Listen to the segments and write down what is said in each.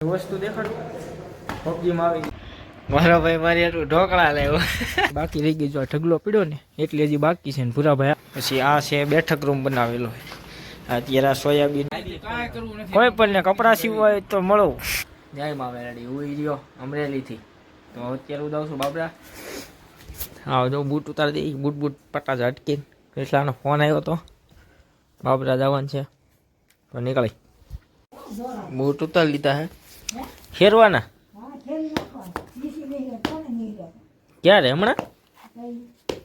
વસ્તુ દેખાડું પબજીમાં આવી મારા ભાઈ મારી એટલું ઢોકળા લાવ્યો બાકી રહી ગઈ જો ઢગલો પડ્યો ને એટલે હજી બાકી છે ને પૂરા ભાઈ પછી આ છે બેઠક રૂમ બનાવેલો અત્યારે આ સોયાબીન કોઈ પણ ને કપડાં સીવવા હોય તો મળો ન્યાયમાં વેરાડી ઉઈ રહ્યો અમરેલીથી તો અત્યારે હું દઉં છું બાબરા હા જો બૂટ ઉતારી દઈ બૂટ પટા ઝટકીને કેટલાનો ફોન આવ્યો તો બાબરા જવાનું છે તો નીકળી બૂટ ઉતારી લીધા હે ખેરવાના ક્યારે હમણાં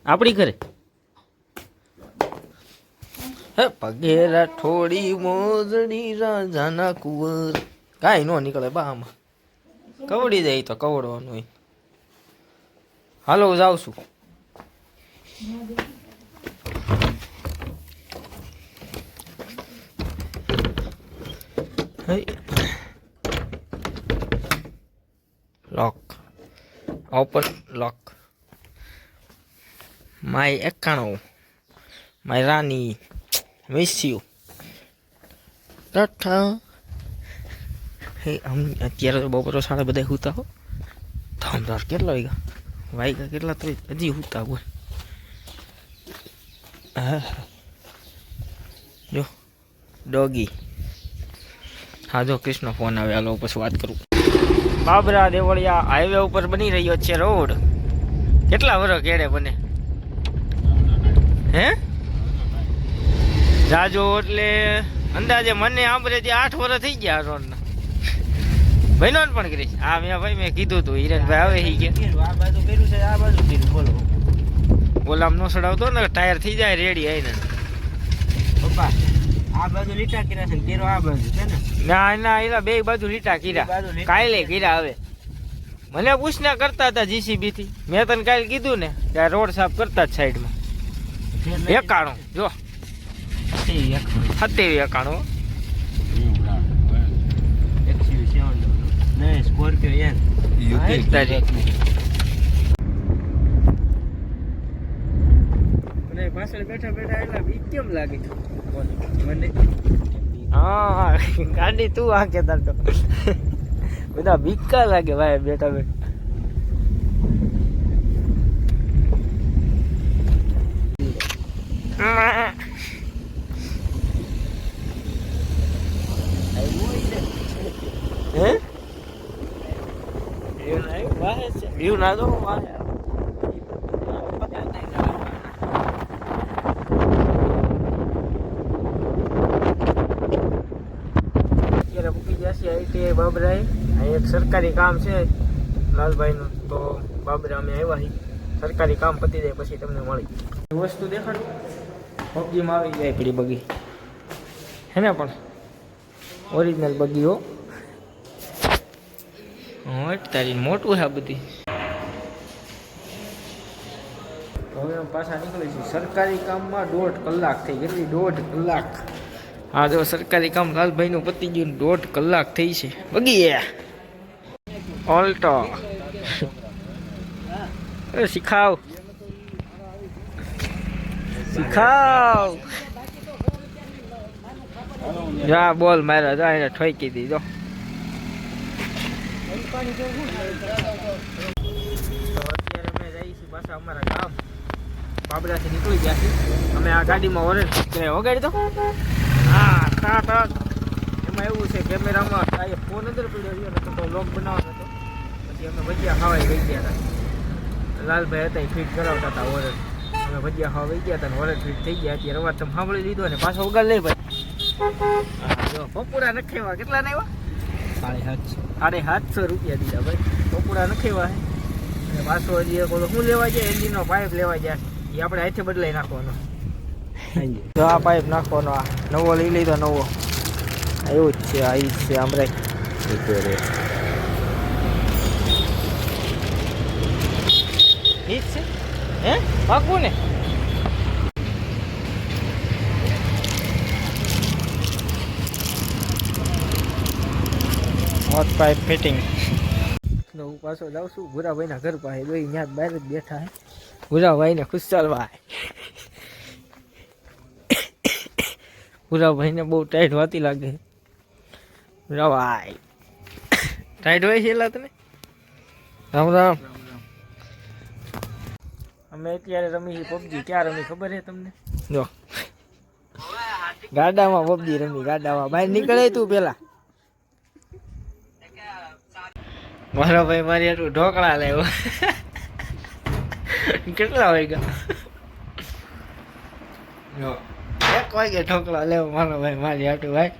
આપણી ઘરે હે પગેરા થોડી મોજડી રાજાના કુંવર કાંઈ નો નીકળે બા આમાં કવડી જાય તો કવડવાનું હોય હાલો હું જાઉં છું lock open lock my 91 my રાની મિસ યુ ટાટા હે અત્યારે બપોર સાડા બધા હુતા હો ધમદાર કેટલા વાગ્યા કેટલા તો હજી હુતા હોય હા જો ડોગી હા જો કૃષ્ણ ફોન આવે હાલો પછી વાત કરું બાબરા દેવળિયા હાઈવે ઉપર બની રહ્યો છે રોડ કેટલા વર્ષ કેડે બને હે જાજો એટલે અંદાજે મને આંબરે 8 વર્ષ થઈ ગયા રોડના ભાઈનો પણ કરીશ આ મેં કીધું તું હિરેનભાઈ આવે હી કે આ બાજુ કર્યું છે આ બાજુ કર્યું બોલો બોલામ નો સડાવતો ને ટાયર થઈ જાય રેડી આઈને પપ્પા આ બાજુ લીટા કર્યા છે કેરો આ બાજુ છે ને ના એલા બે બાજુ લીટા કર્યા કાલે કર્યા હવે મને પૂછના કરતા હતા જીસીબી થી મેં તને કાલે કીધું ને કે રોડ સાફ કરતા જ સાઈડમાં 91 જો 91 નહીં સ્કોર્પિયો યાર પાછળ બેઠા એટલા બીક કેમ લાગે મને હા ગાડી તું આંકે તારતો બધા બીકા લાગે ભાઈ બેઠા વ્યૂ ના દો બાબરા એક સરકારી કામ છે લાલભાઈનું તો બાબરા અમે આવ્યા છીએ સરકારી કામ પતી જાય પછી તમને મળી વસ્તુ દેખાડું પબજીમાં આવી જાય પડી બગી હે ને પણ ઓરિજિનલ બગી હો તારી મોટું છે આ બધી હવે પાછા નીકળીશું સરકારી કામમાં 1.5 કલાક થઈ ગઈ 1.5 કલાક હા જો સરકારી કામ લાલભાઈનું પતી ગયું 1.5 કલાક થઈ છે બગી ઓલ્ટો શીખાવ જા બોલ મારા જા એને ઠોકી દીધો તો અત્યારે અમે જઈશું પાછા અમારા ગામ બાબરાથી નીકળી ગયા છીએ અમે આ ગાડીમાં વગાડી દો હા ટાટા એમાં એવું છે કેમેરામાં ફોન અંદર પડ્યો રહ્યો ને તો વ્લોગ બનાવવાનો હતો પછી અમે ભજીયા ખાવા ગઈ ગયા હતા લાલભાઈ હતા ફિટ કરાવતા હતા ઓરડ અમે ભજીયા ખાવા ગઈ ગયા હતા ને ઓરડ ફિટ થઈ ગયા અત્યારે અવાજ તમે સાંભળી લીધો ને પાછો ઉગાડ લઈ ભાઈ જો પપુડા નખેવા કેટલા ના આવ્યા 750 રૂપિયા દીધા ભાઈ પપુડા નખેવા હે અને પાછો હજી એક શું લેવા જાય એન્જિનનો પાઇપ લેવા જાય એ આપણે હાથે બદલાઈ નાખવાનો જો આ પાઇપ નાખવાનો આ નવો લઈ લીધો નવો એવું જ છે આ ઈ છે આમરે ઠીક છે હે પાકું ને હોટ પાઇપ ફિટિંગ તો હું પાછો જાઉં છું ભૂરાભાઈના ઘર પાસે બે ત્યાં બહાર જ બેઠા હે ભૂરાભાઈને ખુશાલભાઈ ભૂરાભાઈને બહુ ટાઈટ વાતી લાગે ભૂરાભાઈ ટાઈટ હોય છે એલા તને રામ રામ અમે અત્યારે રમી પબજી ક્યાં રમી ખબર છે તમને જો ગાડામાં પબજી રમી ગાડામાં બહાર નીકળે તું પેલા મારો ભાઈ મારી એટલું ઢોકળા લેવો કેટલા વાગ્યા જો 1 વાગે ઢોકળા લેવો મારો ભાઈ મારી આટું ભાઈ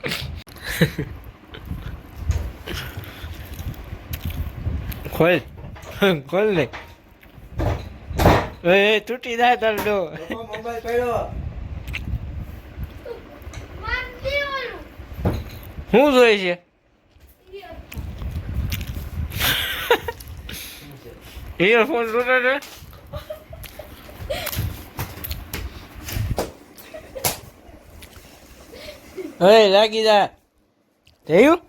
ખોલ ખોલ ને એ તૂટી જાય તાર ડો મોબાઈલ પડ્યો શું જોઈ છે ઇયરફોન તૂટે છે હે લાગી જાય થયું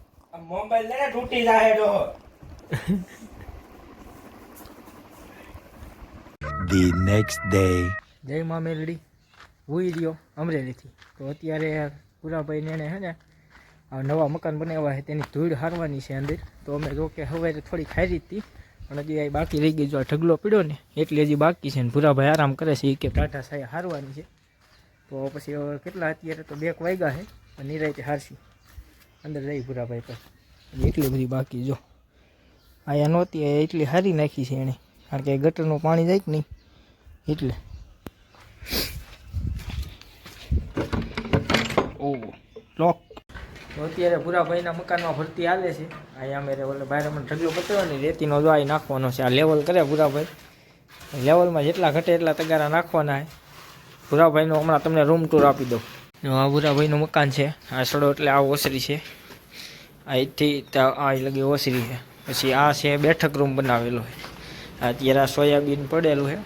મોબાઈલ ને તૂટી જાય ડો The next day. જય મા મેલડી હુઈ રહ્યો અમરેલીથી તો અત્યારે પુરાભાઈને એને છે ને આ નવા મકાન બનાવ્યા છે તેની ધૂળ હારવાની છે અંદર તો અમે જો કે હવે થોડી ખાઈ હતી પણ હજી આ બાકી રહી ગઈ જો આ ઢગલો પીડ્યો ને એટલે હજી બાકી છે ને પુરાભાઈ આરામ કરે છે એ કે ટાટા સાયા હારવાની છે તો પછી હવે કેટલા અત્યારે તો 2 વાગ્યા છે અને નિરાયતે હારશું અંદર રહી પુરાભાઈ પર એટલી બધી બાકી જો આયા નહોતી એટલી હારી નાખી છે એણે કારણ કે ગટરનું પાણી જાય કે નહીં એટલે ઓ લોક તો અત્યારે પુરાભાઈના મકાનમાં ભરતી હાલે છે અહીંયા અમે ઓલે બહાર અમને ઢગલો બતાવ્યો ને રેતીનો દવાઈ નાખવાનો છે આ લેવલ કરે પુરાભાઈ લેવલમાં જેટલા ઘટે એટલા તગારા નાખવાના છે પુરાભાઈનો હમણાં તમને રૂમ ટૂર આપી દઉં આ પુરાભાઈનું મકાન છે આ સડો એટલે આ ઓસરી છે અહીંથી આ લગી ઓસરી છે પછી આ છે બેઠક રૂમ બનાવેલો છે અત્યારે આ સોયાબીન પડેલું છે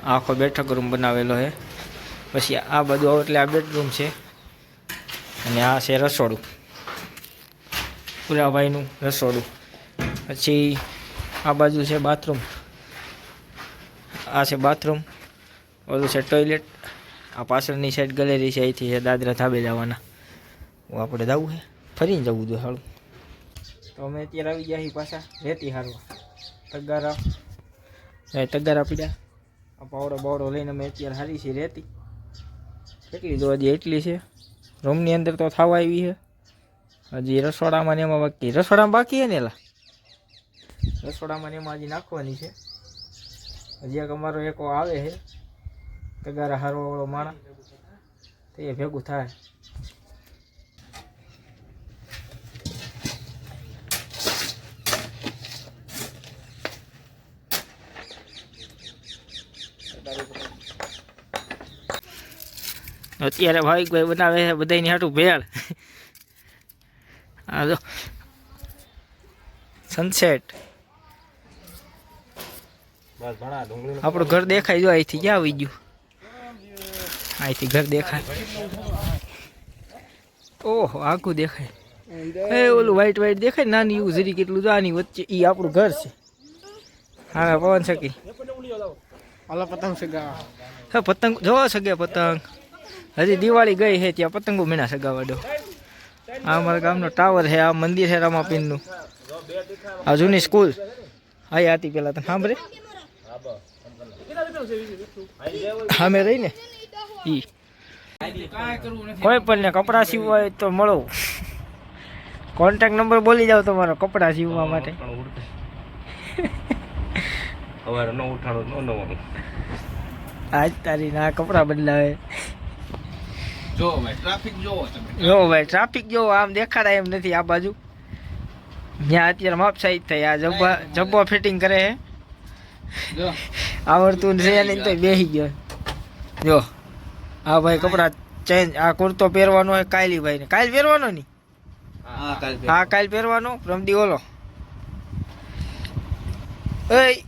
આખો બેઠક રૂમ બનાવેલો છે પછી આ બધું એટલે આ બેડરૂમ છે અને આ છે રસોડું પુરાભાઈનું રસોડું પછી આ બાજુ છે બાથરૂમ આ છે બાથરૂમ ઓલું છે ટોયલેટ આ પાછળની સાઈડ ગેલેરી છે અહીંથી છે દાદરા ધાબે જવાના આપણે જવું છે ફરીને જવું જોઈએ સારું તો અમે અત્યારે આવી ગયા છીએ પાછા રેતી હારવા તગારા પીડ્યા આ પાવડો બાવડો લઈને અમે અત્યારે હારી છીએ રેતી કેટલી જો હજી એટલી છે રૂમની અંદર તો થવા આવી છે હજી રસોડામાં ને એમાં બાકી રસોડામાં બાકી છે ને એલા રસોડામાં ને એમાં હજી નાખવાની છે હજી એક અમારો એક આવે છે તગારા હારવાવાળો માણસ તો એ ભેગું થાય અત્યારે ભાવિકભાઈ બનાવે છે બધાની હાટું ભેળ હા જો સનસેટ આપણું ઘર દેખાય જો અહીંથી ક્યાં આવી ગયું અહીંથી ઘર દેખાય ઓહો આખું દેખાય એ ઓલું વ્હાઈટ વ્હાઈટ દેખાય નાની એવું જરી કેટલું જો આની વચ્ચે એ આપણું ઘર છે હા પવન શકી પતંગ સગા હા પતંગ જોવા સગે પતંગ હજી દિવાળી ગઈ છે ત્યાં પતંગો મીણા સગાવાડો આ અમારા ગામનો ટાવર છે આ મંદિર છે રામાપીરનું આ જૂની સ્કૂલ હા હતી પેલા તને સાંભળે સામે રહી ને ઈ કોઈ પણ ને કપડાં સીવવા હોય તો મળો કોન્ટેક્ટ નંબર બોલી જાવ તમારો કપડાં સીવવા માટે આજ તારી ના કપડાં બદલાવે જો ભાઈ ટ્રાફિક જોવો આમ દેખાડાય એમ નથી આ બાજુ ત્યાં અત્યારે માપ સાઈડ થઈ આ જબ્બો ફિટિંગ કરે છે આવડતું છે નહીં તો બેસી ગયો જો હા ભાઈ કપડા ચેન્જ આ કુર્તો પહેરવાનો હોય કાયલી ભાઈ ને કાલ પહેરવાનો નહીં હા કાલ પહેરવાનો રમદી ઓલો એ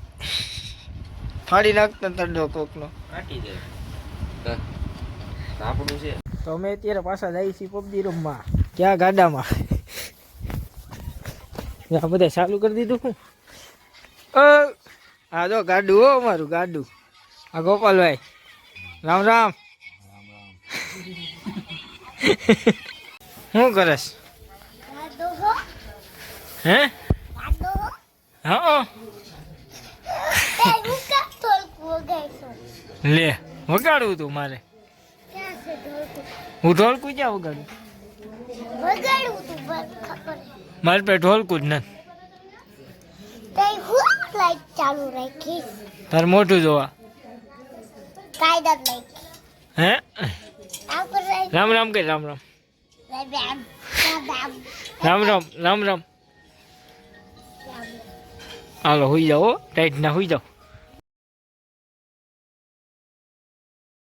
ફાડી નાખતા તડો કોકનો આપણું છે તો અમે અત્યારે પાછા જઈએ છીએ પબજી રમવા ક્યાં ગાડામાં આ બધા ચાલુ કરી દીધું હું હા જો ગાડું હો અમારું ગાડું આ ગોપાલભાઈ રામ રામ શું કરસ હે હા હું કા ઢોલકું વગાડશું? લે વગાડવું તું મારે. ક્યાં છે ઢોલકું? હું ઢોલકું ક્યાં વગાડું? વગાડવું તું બસ ખબર છે. મારે પાસે ઢોલકું જ નથી. તઈ હું લાઈટ ચાલુ રાખીશ. તારે મોઢું જોવા. કાયદા જ રાખીશ. હે આમ કર રામ રામ રામ કે રામ રામ રામ રામ રામ રામ રામ રામ. હાલો હુઈ જાઓ હો. ટાઈટ ના હુઈ જાઓ.